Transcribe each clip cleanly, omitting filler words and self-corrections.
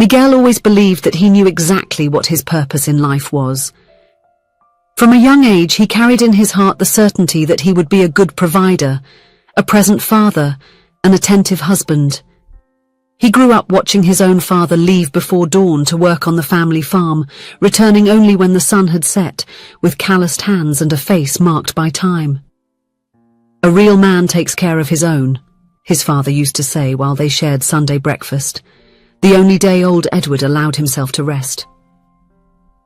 Miguel always believed that he knew exactly what his purpose in life was. From a young age, he carried in his heart the certainty that he would be a good provider, a present father, an attentive husband. He grew up watching his own father leave before dawn to work on the family farm, returning only when the sun had set, with calloused hands and a face marked by time. "A real man takes care of his own," his father used to say while they shared Sunday breakfast, the only day old Edward allowed himself to rest.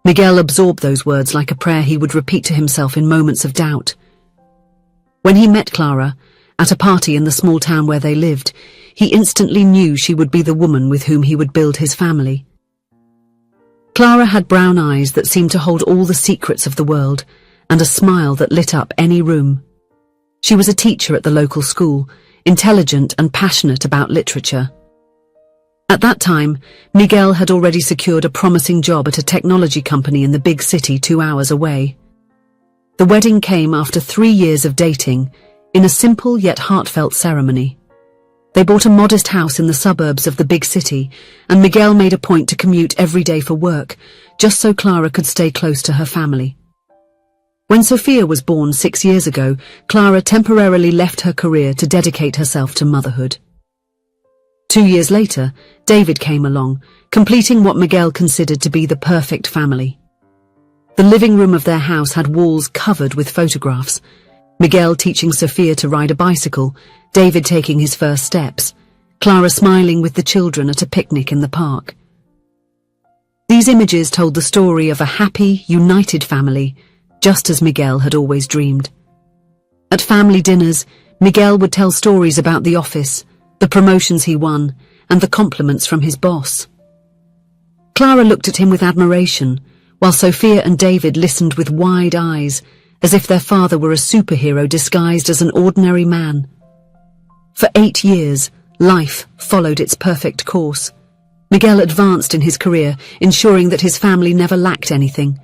Miguel absorbed those words like a prayer he would repeat to himself in moments of doubt. When he met Clara, at a party in the small town where they lived, he instantly knew she would be the woman with whom he would build his family. Clara had brown eyes that seemed to hold all the secrets of the world, and a smile that lit up any room. She was a teacher at the local school, intelligent and passionate about literature. At that time, Miguel had already secured a promising job at a technology company in the big city 2 hours away. The wedding came after 3 years of dating, in a simple yet heartfelt ceremony. They bought a modest house in the suburbs of the big city, and Miguel made a point to commute every day for work, just so Clara could stay close to her family. When Sophia was born 6 years ago, Clara temporarily left her career to dedicate herself to motherhood. 2 years later, David came along, completing what Miguel considered to be the perfect family. The living room of their house had walls covered with photographs, Miguel teaching Sophia to ride a bicycle, David taking his first steps, Clara smiling with the children at a picnic in the park. These images told the story of a happy, united family, just as Miguel had always dreamed. At family dinners, Miguel would tell stories about the office, the promotions he won, and the compliments from his boss. Clara looked at him with admiration, while Sophia and David listened with wide eyes, as if their father were a superhero disguised as an ordinary man. For 8 years, life followed its perfect course. Miguel advanced in his career, ensuring that his family never lacked anything.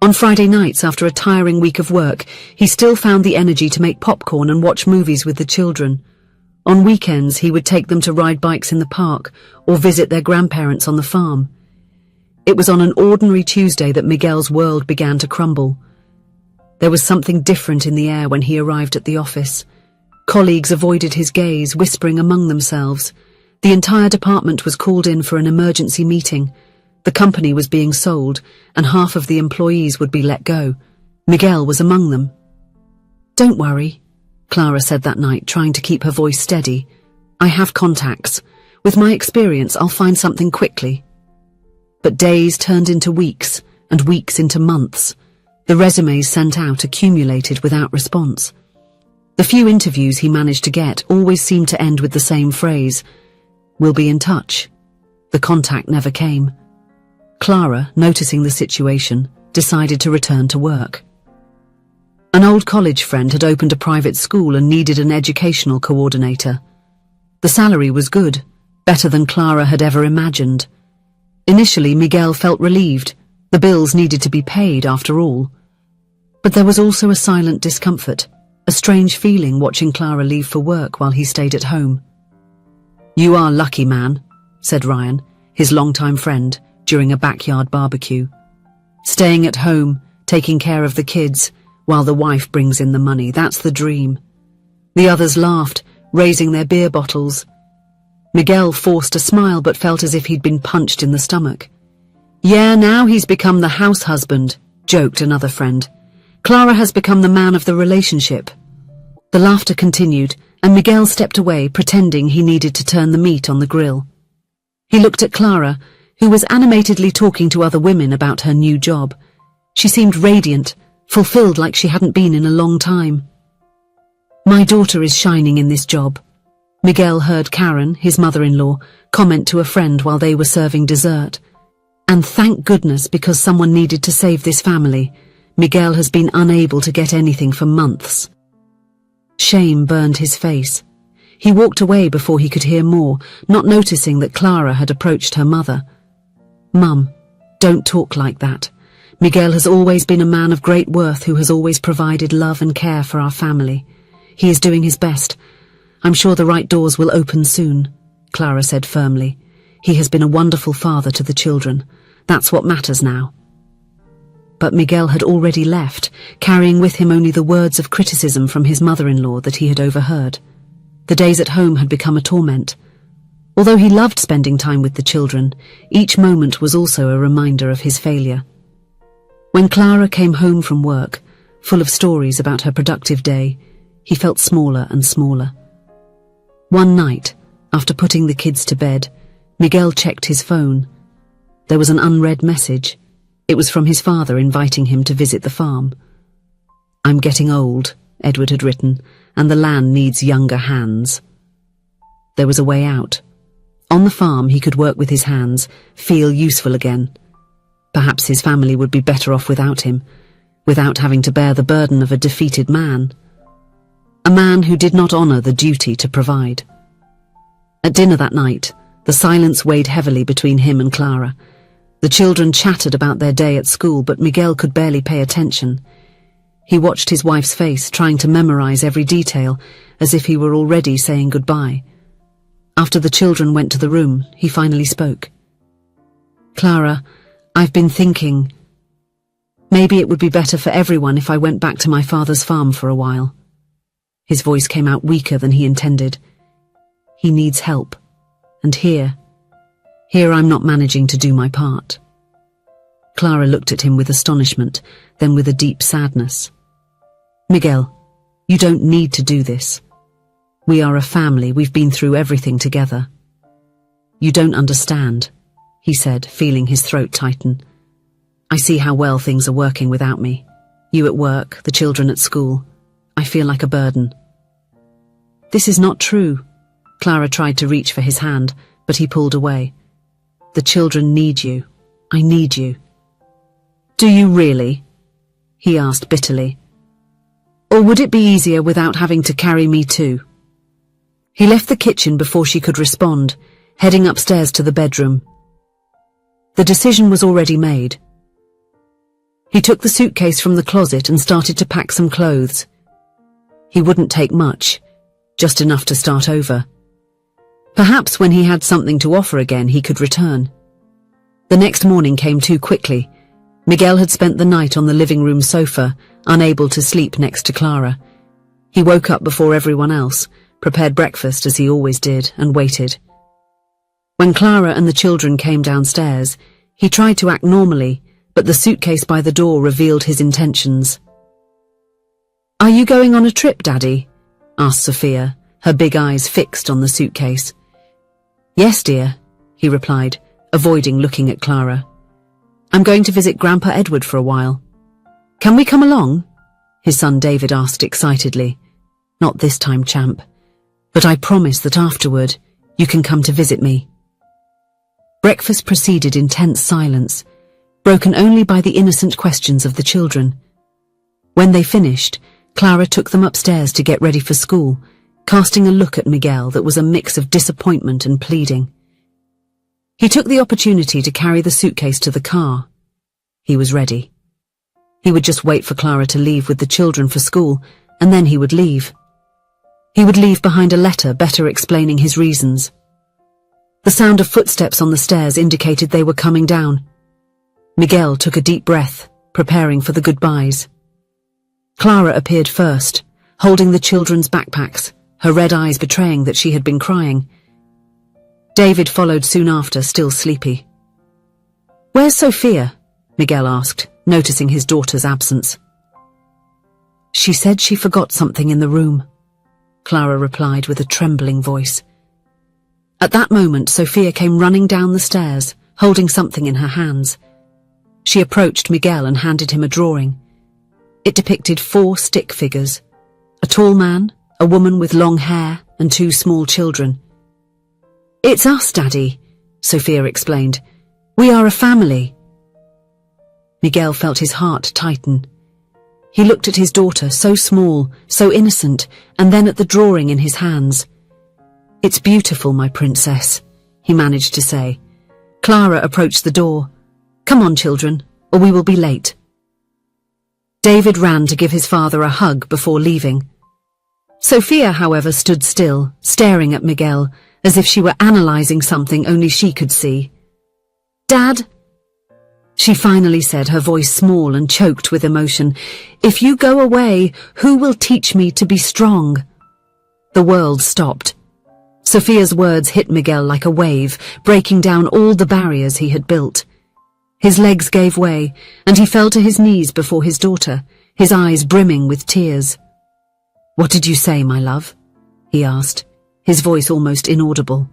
On Friday nights, after a tiring week of work, he still found the energy to make popcorn and watch movies with the children. On weekends, he would take them to ride bikes in the park or visit their grandparents on the farm. It was on an ordinary Tuesday that Miguel's world began to crumble. There was something different in the air when he arrived at the office. Colleagues avoided his gaze, whispering among themselves. The entire department was called in for an emergency meeting. The company was being sold, and half of the employees would be let go. Miguel was among them. "Don't worry," Clara said that night, trying to keep her voice steady. "I have contacts. With my experience, I'll find something quickly." But days turned into weeks, and weeks into months. The resumes sent out accumulated without response. The few interviews he managed to get always seemed to end with the same phrase, "We'll be in touch." The contact never came. Clara, noticing the situation, decided to return to work. An old college friend had opened a private school and needed an educational coordinator. The salary was good, better than Clara had ever imagined. Initially, Miguel felt relieved. The bills needed to be paid after all. But there was also a silent discomfort, a strange feeling watching Clara leave for work while he stayed at home. "You are lucky, man," said Ryan, his longtime friend, during a backyard barbecue. "Staying at home, taking care of the kids, while the wife brings in the money, that's the dream." The others laughed, raising their beer bottles. Miguel forced a smile but felt as if he'd been punched in the stomach. "Yeah, now he's become the house husband," joked another friend. "Clara has become the man of the relationship." The laughter continued, and Miguel stepped away, pretending he needed to turn the meat on the grill. He looked at Clara, who was animatedly talking to other women about her new job. She seemed radiant, fulfilled like she hadn't been in a long time. "My daughter is shining in this job," Miguel heard Karen, his mother-in-law, comment to a friend while they were serving dessert. "And thank goodness, because someone needed to save this family. Miguel has been unable to get anything for months." Shame burned his face. He walked away before he could hear more, not noticing that Clara had approached her mother. "Mum, don't talk like that. Miguel has always been a man of great worth who has always provided love and care for our family. He is doing his best. I'm sure the right doors will open soon," Clara said firmly. He has been a wonderful father to the children. That's what matters now. But Miguel had already left, carrying with him only the words of criticism from his mother-in-law that he had overheard. The days at home had become a torment. Although he loved spending time with the children, each moment was also a reminder of his failure. When Clara came home from work, full of stories about her productive day, he felt smaller and smaller. One night, after putting the kids to bed, Miguel checked his phone. There was an unread message. It was from his father inviting him to visit the farm. "I'm getting old," Edward had written, "and the land needs younger hands." There was a way out. On the farm he could work with his hands, feel useful again. Perhaps his family would be better off without him, without having to bear the burden of a defeated man. A man who did not honor the duty to provide. At dinner that night, the silence weighed heavily between him and Clara. The children chattered about their day at school, but Miguel could barely pay attention. He watched his wife's face, trying to memorize every detail, as if he were already saying goodbye. After the children went to the room, he finally spoke. "Clara, I've been thinking, maybe it would be better for everyone if I went back to my father's farm for a while." His voice came out weaker than he intended. "He needs help. And here I'm not managing to do my part." Clara looked at him with astonishment, then with a deep sadness. "Miguel, you don't need to do this. We are a family, we've been through everything together." "You don't understand," he said, feeling his throat tighten. "I see how well things are working without me. You at work, the children at school. I feel like a burden." "This is not true." Clara tried to reach for his hand, but he pulled away. "The children need you. I need you." "Do you really?" he asked bitterly. "Or would it be easier without having to carry me too?" He left the kitchen before she could respond, heading upstairs to the bedroom. The decision was already made. He took the suitcase from the closet and started to pack some clothes. He wouldn't take much, just enough to start over. Perhaps when he had something to offer again, he could return. The next morning came too quickly. Miguel had spent the night on the living room sofa, unable to sleep next to Clara. He woke up before everyone else, prepared breakfast as he always did, and waited. When Clara and the children came downstairs, he tried to act normally, but the suitcase by the door revealed his intentions. "Are you going on a trip, Daddy?" asked Sophia, her big eyes fixed on the suitcase. "Yes, dear," he replied, avoiding looking at Clara. "I'm going to visit Grandpa Edward for a while." "Can we come along?" his son David asked excitedly. "Not this time, champ. But I promise that afterward, you can come to visit me." Breakfast proceeded in tense silence, broken only by the innocent questions of the children. When they finished, Clara took them upstairs to get ready for school, casting a look at Miguel that was a mix of disappointment and pleading. He took the opportunity to carry the suitcase to the car. He was ready. He would just wait for Clara to leave with the children for school, and then he would leave. He would leave behind a letter better explaining his reasons. The sound of footsteps on the stairs indicated they were coming down. Miguel took a deep breath, preparing for the goodbyes. Clara appeared first, holding the children's backpacks, her red eyes betraying that she had been crying. David followed soon after, still sleepy. "Where's Sophia?" Miguel asked, noticing his daughter's absence. "She said she forgot something in the room," Clara replied with a trembling voice. At that moment, Sophia came running down the stairs, holding something in her hands. She approached Miguel and handed him a drawing. It depicted 4 stick figures: a tall man, a woman with long hair, and 2 small children. "It's us, Daddy," Sophia explained. "We are a family." Miguel felt his heart tighten. He looked at his daughter, so small, so innocent, and then at the drawing in his hands. "It's beautiful, my princess," he managed to say. Clara approached the door. "Come on, children, or we will be late." David ran to give his father a hug before leaving. Sophia, however, stood still, staring at Miguel, as if she were analysing something only she could see. "Dad," she finally said, her voice small and choked with emotion, "if you go away, who will teach me to be strong?" The world stopped. Sophia's words hit Miguel like a wave, breaking down all the barriers he had built. His legs gave way, and he fell to his knees before his daughter, his eyes brimming with tears. "What did you say, my love?" he asked, his voice almost inaudible.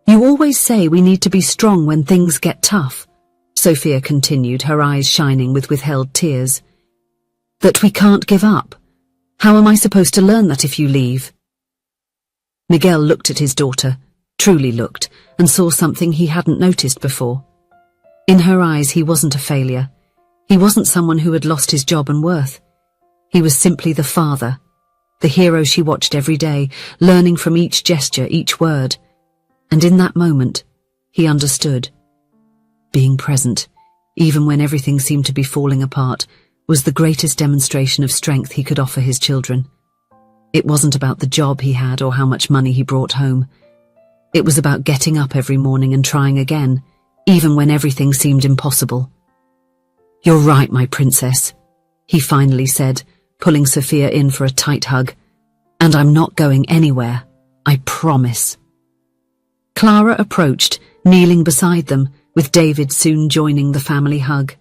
"You always say we need to be strong when things get tough," Sophia continued, her eyes shining with withheld tears. "That we can't give up. How am I supposed to learn that if you leave?" Miguel looked at his daughter, truly looked, and saw something he hadn't noticed before. In her eyes he wasn't a failure. He wasn't someone who had lost his job and worth. He was simply the father, the hero she watched every day, learning from each gesture, each word. And in that moment, he understood. Being present, even when everything seemed to be falling apart, was the greatest demonstration of strength he could offer his children. It wasn't about the job he had or how much money he brought home. It was about getting up every morning and trying again, even when everything seemed impossible. "You're right, my princess," he finally said, pulling Sophia in for a tight hug. "And I'm not going anywhere, I promise." Clara approached, kneeling beside them, with David soon joining the family hug.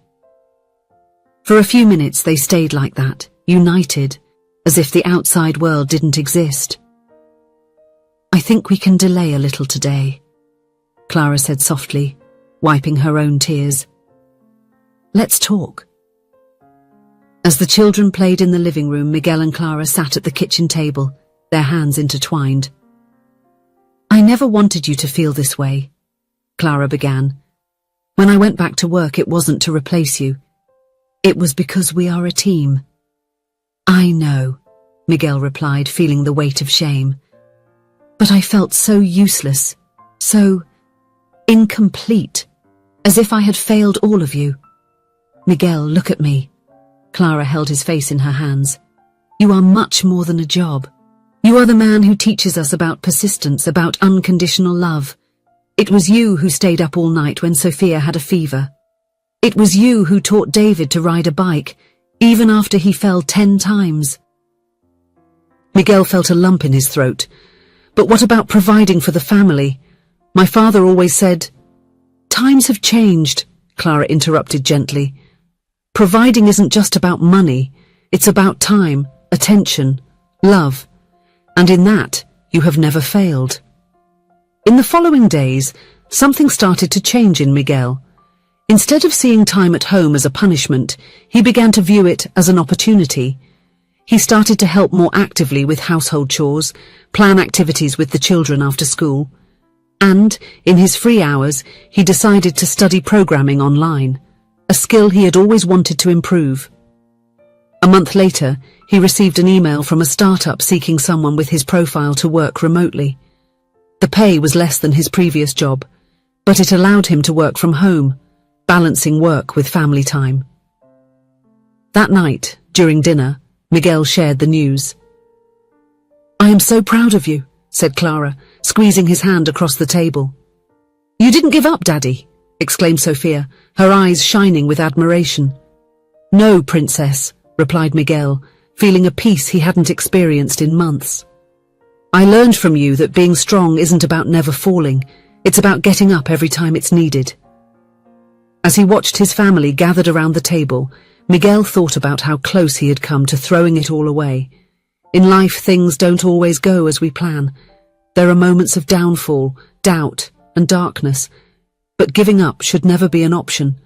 For a few minutes they stayed like that, united, as if the outside world didn't exist. "I think we can delay a little today," Clara said softly, wiping her own tears. "Let's talk." As the children played in the living room, Miguel and Clara sat at the kitchen table, their hands intertwined. "I never wanted you to feel this way," Clara began. "When I went back to work, it wasn't to replace you. It was because we are a team." "I know," Miguel replied, feeling the weight of shame. "But I felt so useless, so incomplete, as if I had failed all of you." "Miguel, look at me." Clara held his face in her hands. "You are much more than a job. You are the man who teaches us about persistence, about unconditional love. It was you who stayed up all night when Sophia had a fever. It was you who taught David to ride a bike, even after he fell 10 times. Miguel felt a lump in his throat. "But what about providing for the family? My father always said—" "Times have changed," Clara interrupted gently. "Providing isn't just about money. It's about time, attention, love. And in that, you have never failed." In the following days, something started to change in Miguel. Instead of seeing time at home as a punishment, he began to view it as an opportunity. He started to help more actively with household chores, plan activities with the children after school. And, in his free hours, he decided to study programming online, a skill he had always wanted to improve. A month later, he received an email from a startup seeking someone with his profile to work remotely. The pay was less than his previous job, but it allowed him to work from home, balancing work with family time. That night, during dinner, Miguel shared the news. "I am so proud of you," said Clara, squeezing his hand across the table. "You didn't give up, Daddy," exclaimed Sophia, her eyes shining with admiration. "No, Princess," replied Miguel, feeling a peace he hadn't experienced in months. "I learned from you that being strong isn't about never falling, it's about getting up every time it's needed." As he watched his family gathered around the table, Miguel thought about how close he had come to throwing it all away. In life, things don't always go as we plan. There are moments of downfall, doubt, and darkness, but giving up should never be an option,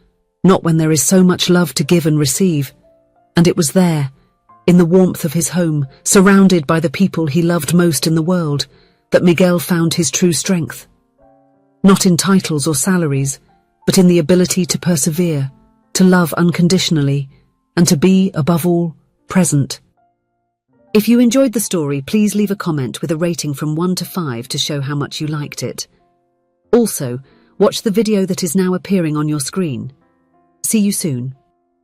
not when there is so much love to give and receive. And it was there, in the warmth of his home, surrounded by the people he loved most in the world, that Miguel found his true strength. Not in titles or salaries, but in the ability to persevere, to love unconditionally, and to be, above all, present. If you enjoyed the story, please leave a comment with a rating from 1 to 5 to show how much you liked it. Also, watch the video that is now appearing on your screen. See you soon.